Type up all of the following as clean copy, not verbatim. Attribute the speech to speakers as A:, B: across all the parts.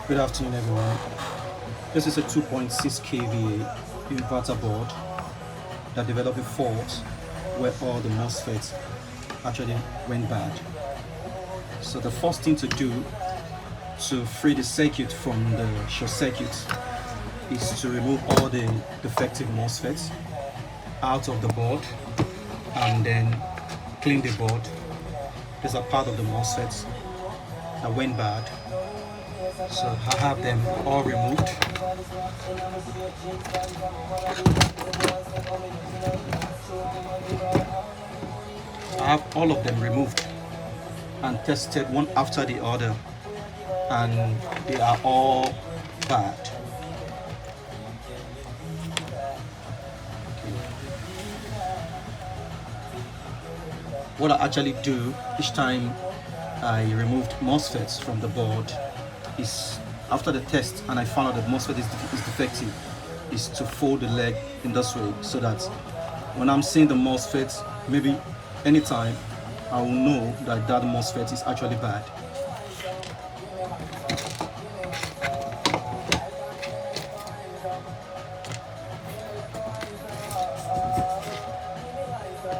A: Good afternoon, everyone. This is a 2.6 kVA inverter board that developed a fault where all the MOSFETs actually went bad. So the first thing to do to free the circuit from the short circuit is to remove all the defective MOSFETs out of the board and then clean the board. These are part of the MOSFETs that went bad. So I have them all removed. I have all of them removed and tested one after the other, and they are all bad. What I actually do each time I removed MOSFETs from the board is, after the test and I found out that MOSFET is defective, is to fold the leg in this way so that when I'm seeing the MOSFET, maybe anytime, I will know that that MOSFET is actually bad.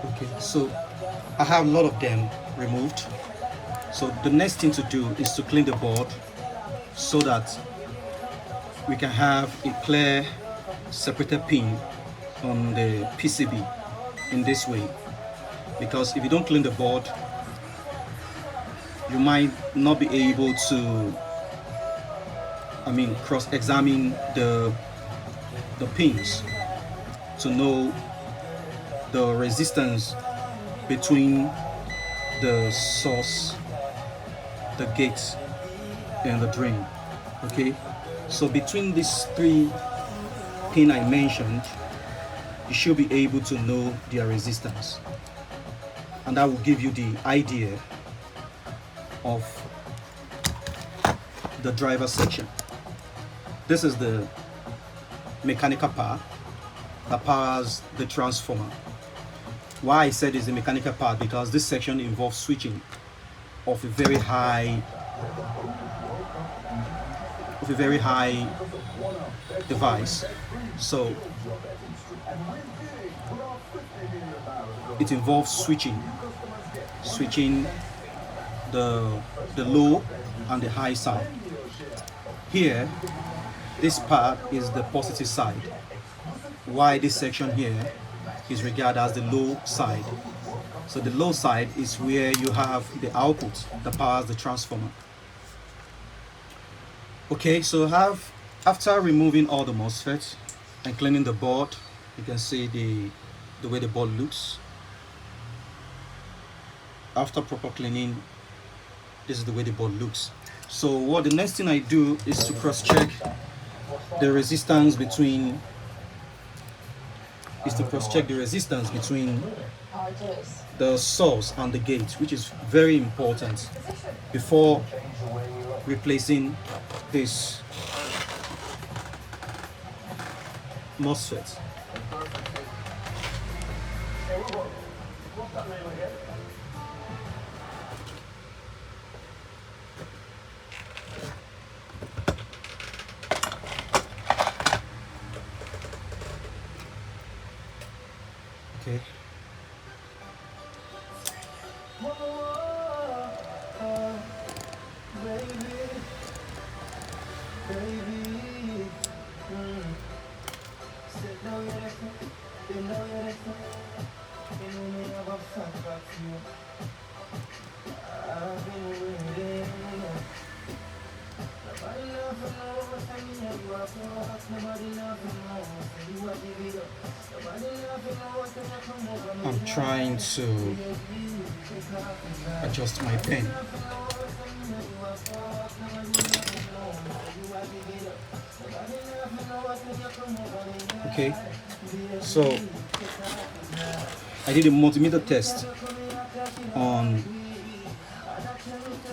A: Okay, so I have a lot of them removed. So the next thing to do is to clean the board so that we can have a clear separated pin on the PCB in this way. Because if you don't clean the board, you might not be able to, cross-examine the pins to know the resistance between the source, the gate, and the drain. Okay, so between these three pins I mentioned, you should be able to know their resistance, and that will give you the idea of the driver section. This is the mechanical part that powers the transformer. Why I said it's the mechanical part, because this section involves switching of a very high device. So it involves switching the low and the high side. Here, this part is the positive side. Why this section here is regarded as the low side. So the low side is where you have the output that powers the transformer. Okay, so after removing all the MOSFETs and cleaning the board, you can see the way the board looks. After proper cleaning, this is the way the board looks. So what the next thing I do is to cross-check the resistance between the source and the gate, which is very important before replacing this MOSFET. Okay. I'm trying to adjust my pen. Okay, so I did a multimeter test on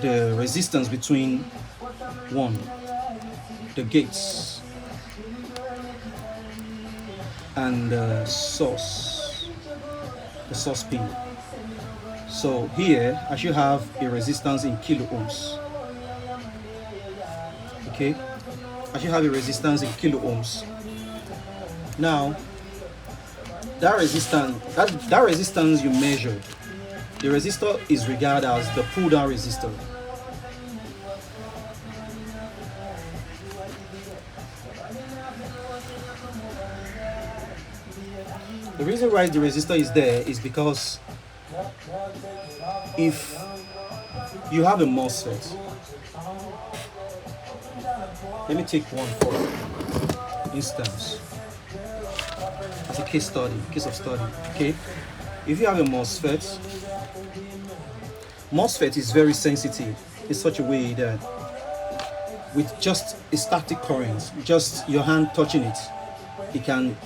A: the resistance between the gates and the source pin. So here I should have a resistance in kilo ohms. Okay, Okay, I should have a resistance in kilo ohms. Now, that resistance you measured, the resistor is regarded as the pull down resistor. The reason why the resistor is there is because if you have a MOSFET, let me take one for instance as a case of study. Okay, if you have a MOSFET is very sensitive in such a way that with just a static current, just your hand touching it, it can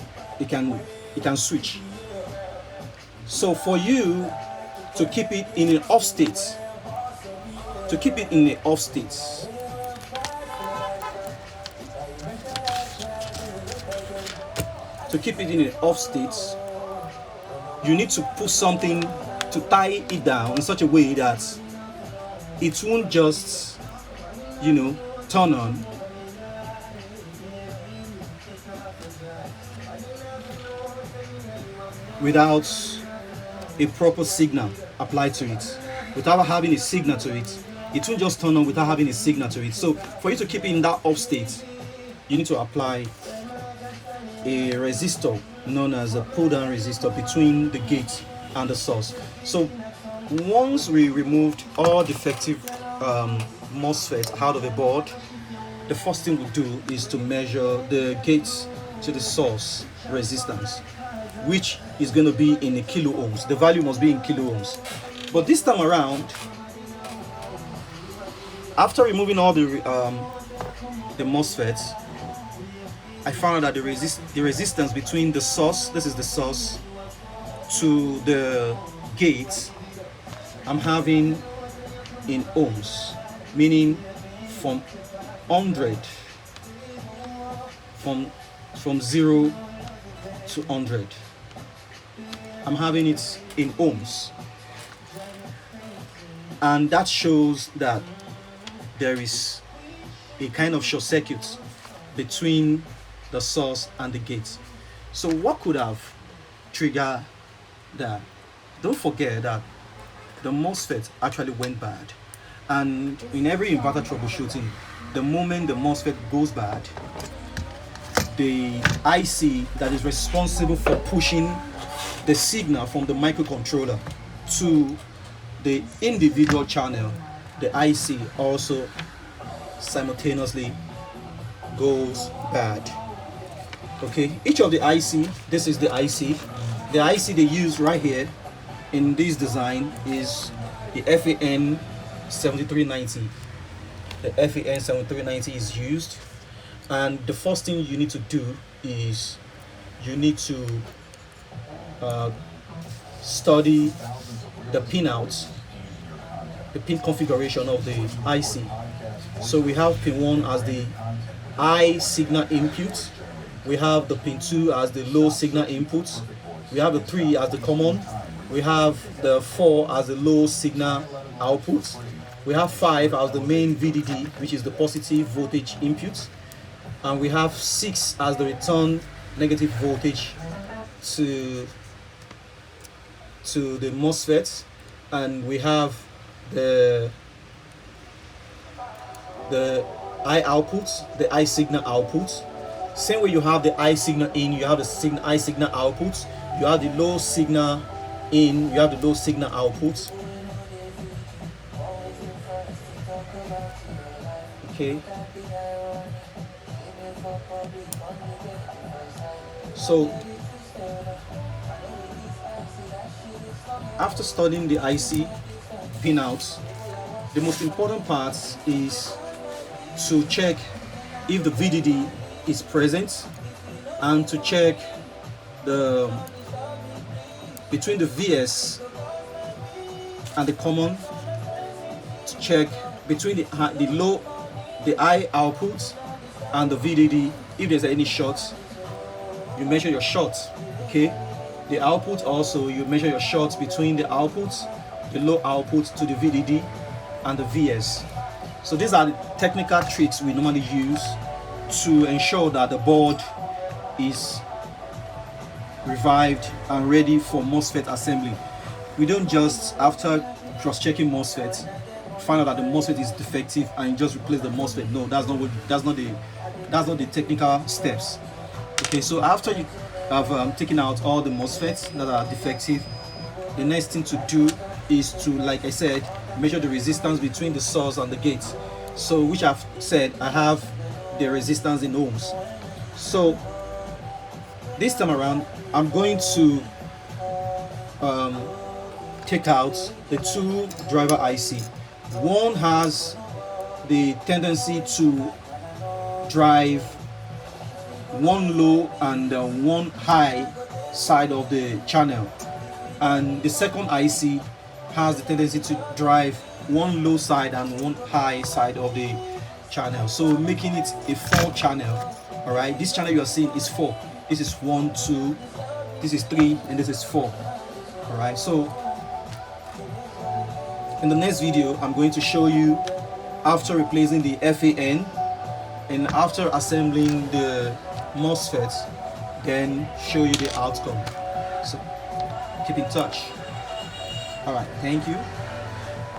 A: switch. So for you to keep it in an off state, you need to put something to tie it down in such a way that it won't just, turn on without a proper signal applied to it. Without having a signal to it, it won't just turn on without having a signal to it. So for you to keep it in that off state, you need to apply a resistor known as a pull down resistor between the gate and the source. So once we removed all defective MOSFET out of the board, the first thing we do is to measure the gate to the source resistance, which is going to be in a kilo ohms. The value must be in kilo ohms. But this time around, after removing all the MOSFETs, I found out that the resistance between the source, this is the source, to the gate, I'm having in ohms, meaning from 100, from 0 to 100, I'm having it in ohms, and that shows that there is a kind of short circuit between the source and the gate. So what could have triggered that? Don't forget that the MOSFET actually went bad, and in every inverter troubleshooting, the moment the MOSFET goes bad, the IC that is responsible for pushing the signal from the microcontroller to the individual channel, the IC also simultaneously goes bad. Okay, each of the IC, this is the IC. The IC they use right here in this design is the FAN 7390. The FAN 7390 is used, and the first thing you need to do is you need to study the pinouts, the pin configuration of the IC. So we have pin 1 as the high signal input, we have the pin 2 as the low signal input, we have the 3 as the common, we have the 4 as the low signal output, we have 5 as the main VDD, which is the positive voltage input, and we have 6 as the return negative voltage to the MOSFET, and we have the I output, the I signal output. Same way you have the I signal in, you have the I signal output, you have the low signal in, you have the low signal output. Okay. So after studying the IC pinouts, the most important part is to check if the VDD is present, and to check the between the VS and the common, to check between the I output and the VDD. If there's any shorts, you measure your shorts. Okay, the output also, you measure your shorts between the outputs, the low output to the VDD and the VS. So these are the technical tricks we normally use to ensure that the board is revived and ready for MOSFET assembly. We don't just, after cross-checking MOSFET, find out that the MOSFET is defective and just replace the MOSFET. No, that's not the technical steps. Okay, so after you have taken out all the MOSFETs that are defective, the next thing to do is to, like I said, measure the resistance between the source and the gate. So, which I've said, I have the resistance in ohms. So this time around, I'm going to take out the two driver IC. One has the tendency to drive one low and one high side of the channel, and the second IC has the tendency to drive one low side and one high side of the channel, so making it a 4 channel. All right, this channel you are seeing is 4. This is 1, 2, this is 3, and this is 4. All right, so in the next video I'm going to show you after replacing the FAN and after assembling the MOSFET, then show you the outcome. So keep in touch. All right, thank you.